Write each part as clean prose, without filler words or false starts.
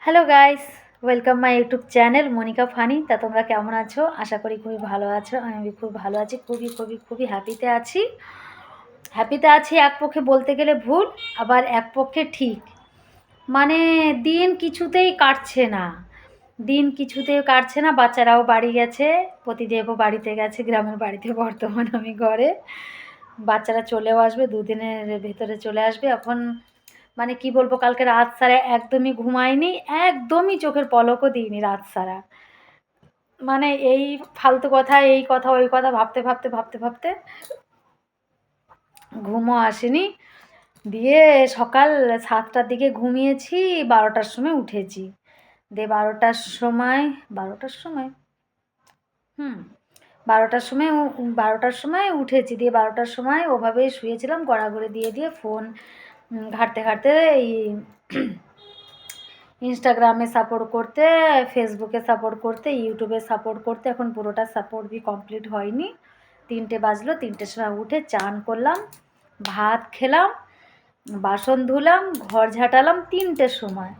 Hello guys, welcome my YouTube channel Monika funny. তা তোমরা কেমন আছো? আশা করি খুবই ভালো আছো। আমি খুব ভালো আছি, খুবই খুবই খুবই হ্যাপিতে আছি। হ্যাপিতে আছি এক পক্ষে বলতে গেলে ভুল, আবার এক পক্ষে ঠিক। মানে দিন কিছুতেই কাটছে না, দিন কিছুতেই কাটছে না। বাচ্চারাও বাড়ি গেছে, পতিদেবও বাড়িতে গেছে, গ্রামের বাড়িতে বর্তমান আমি ঘরে। বাচ্চারা চলেও আসবে, দুদিনের ভেতরে চলে আসবে। এখন মানে কি বলবো, কালকে রাত সারা একদমই ঘুমাইনি, একদমই চোখের পলকও দিইনি রাত সারা। মানে এই ফালতু কথা, এই কথা ওই কথা ভাবতে ভাবতে ভাবতে ভাবতে ঘুমও আসেনি। দিয়ে সকাল 7টার দিকে ঘুমিয়েছি, 12টার সময় উঠেছি। দিয়ে 12টার সময় হুম 12টার সময় উঠেছি। দিয়ে 12টার সময় ওভাবেই শুয়েছিলাম, গড়াগড়ি দিয়ে দিয়ে ফোন ঘাঁটতে ঘাঁটতে এই ইনস্টাগ্রামে সাপোর্ট করতে, ফেসবুকে সাপোর্ট করতে, ইউটিউবে সাপোর্ট করতে এখন পুরোটা সাপোর্ট भी কমপ্লিট হয়নি। 3টে বাজলো, 3টের সময় উঠে চান করলাম, ভাত খেলাম, বাসন ধুলাম, ঘর ঝাঁটালাম 3টের সময়।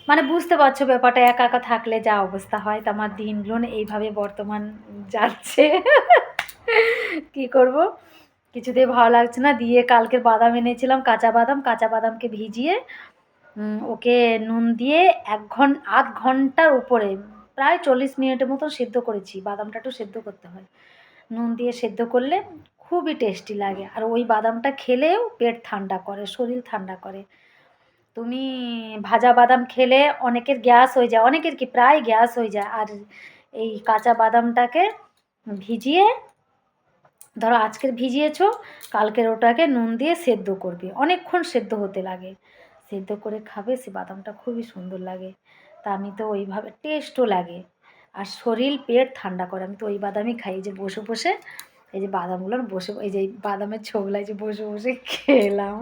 মানে বুঝতে পারছো ব্যাপারটা, একা একা থাকলে যা অবস্থা হয়। তা আমার দিনগুলো এইভাবে বর্তমান যাচ্ছে। কি করব, কিছুতেই ভালো লাগছে না। দিয়ে কালকের বাদাম এনেছিলাম, কাঁচা বাদাম, কাঁচা বাদামকে ভিজিয়ে ওকে নুন দিয়ে আধ ঘন্টার উপরে, প্রায় 40 মিনিটের মতো সেদ্ধ করেছি। বাদামটা একটু সেদ্ধ করতে হয়, নুন দিয়ে সেদ্ধ করলে খুবই টেস্টি লাগে। আর ওই বাদামটা খেলেও পেট ঠান্ডা করে, শরীর ঠান্ডা করে। তুমি ভাজা বাদাম খেলে অনেকের গ্যাস হয়ে যায়, অনেকের কি প্রায় গ্যাস হয়ে যায়। আর এই কাঁচা বাদামটাকে ভিজিয়ে, ধরো আজকের ভিজিয়েছো, কালকের ওটাকে নুন দিয়ে সেদ্ধ করবে, অনেকক্ষণ সেদ্ধ হতে লাগে, সেদ্ধ করে খাবে। সে বাদামটা খুবই সুন্দর লাগে। তা আমি তো ওইভাবে, টেস্টও লাগে আর শরীর পেট ঠান্ডা করে। আমি তো ওই বাদামই খাই। এই যে বসে বসে, এই যে বাদামগুলোর বসে, এই যে বাদামের ছোবলা, এই যে বসে বসে খেলাম।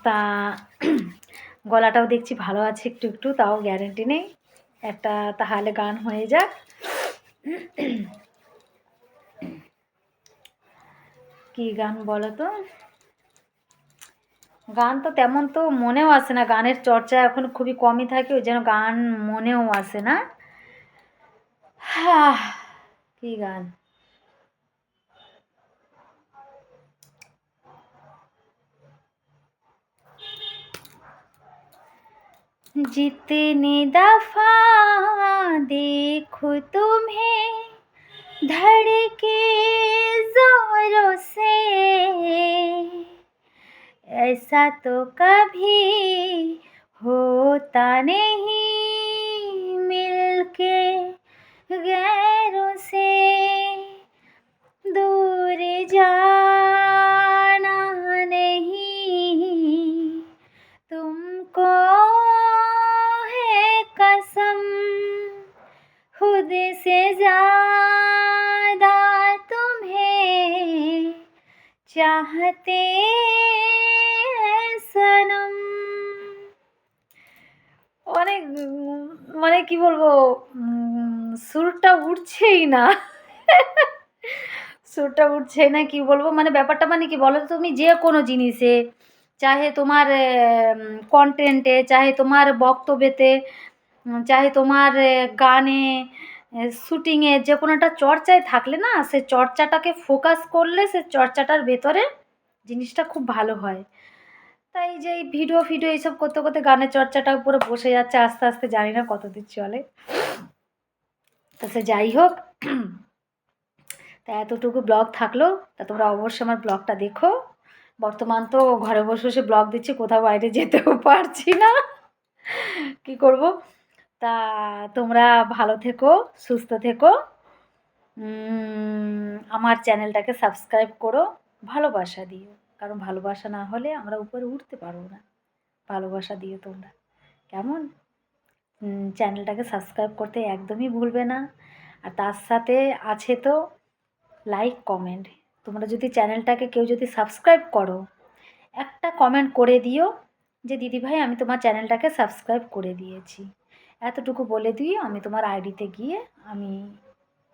তা গলাটাও দেখছি ভালো আছে একটু একটু, তাও গ্যারেন্টি নেই। একটা তাহলে গান হয়ে যাক। কি গান বলো তো? গান তো তেমন তো মনেও আসে না, গানের চর্চা এখন খুবই কমই থাকে, ওই জন্য গান মনেও আসে না। হ্যাঁ, কি গান? जितनी दफा देखो तुम्हें धड़के जोरों से, ऐसा तो कभी होता नहीं मिलके गैरों से, दूर जाना नहीं तुमको है कसम, खुद से ज्यादा तुम्हें चाहते हैं सनम। অনেক মানে কি বলবো, সুরটা উঠছেই না। সুরটা উঠছেই না, কি বলবো, মানে ব্যাপারটা মানে কি বলো তো, তুমি যে কোনো জিনিসে, চাহে তোমার কন্টেন্টে, চাহে তোমার বক্তব্যেতে, চাহে তোমার গানে, শুটিংয়ে, যে কোনো একটা চর্চায় থাকলে না, সে চর্চাটাকে ফোকাস করলে সে চর্চাটার ভেতরে জিনিসটা খুব ভালো হয়। তাই যে এই ভিডিও ফিডিও এইসব করতে করতে গানের চর্চাটাও পুরো বসে যাচ্ছে আস্তে আস্তে, জানি না কতদূর চলে। তা সে যাই হোক, তা এতটুকু ব্লগ থাকলো। তা তোমরা অবশ্যই আমার ব্লগটা দেখো। বর্তমান তো ঘরে বসে বসে ব্লগ দিচ্ছি, কোথাও বাইরে যেতেও পারছি না, কি করব। তা তোমরা ভালো থেকো, সুস্থ থেকো। আমার চ্যানেলটাকে সাবস্ক্রাইব করো, ভালোবাসা দিও, কারণ ভালোবাসা না হলে আমরা উপরে উঠতে পারবো না। ভালোবাসা দিও তোমরা, কেমন? চ্যানেলটাকে সাবস্ক্রাইব করতে একদমই ভুলবে না। আর তার সাথে আছে তো লাইক কমেন্ট। তোমরা যদি চ্যানেলটাকে কেউ যদি সাবস্ক্রাইব করো, একটা কমেন্ট করে দিও যে দিদিভাই আমি তোমার চ্যানেলটাকে সাবস্ক্রাইব করে দিয়েছি, এতটুকু বলে দিও। আমি তোমার আইডিতে গিয়ে আমি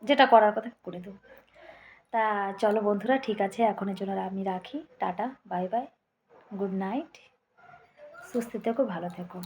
যেটা করার কথা করে দেবো। তা চলো বন্ধুরা, ঠিক আছে, এখনের জন্য আমি রাখি। Tata, bye bye, good night. সুস্থ থেকো, ভালো থেকো।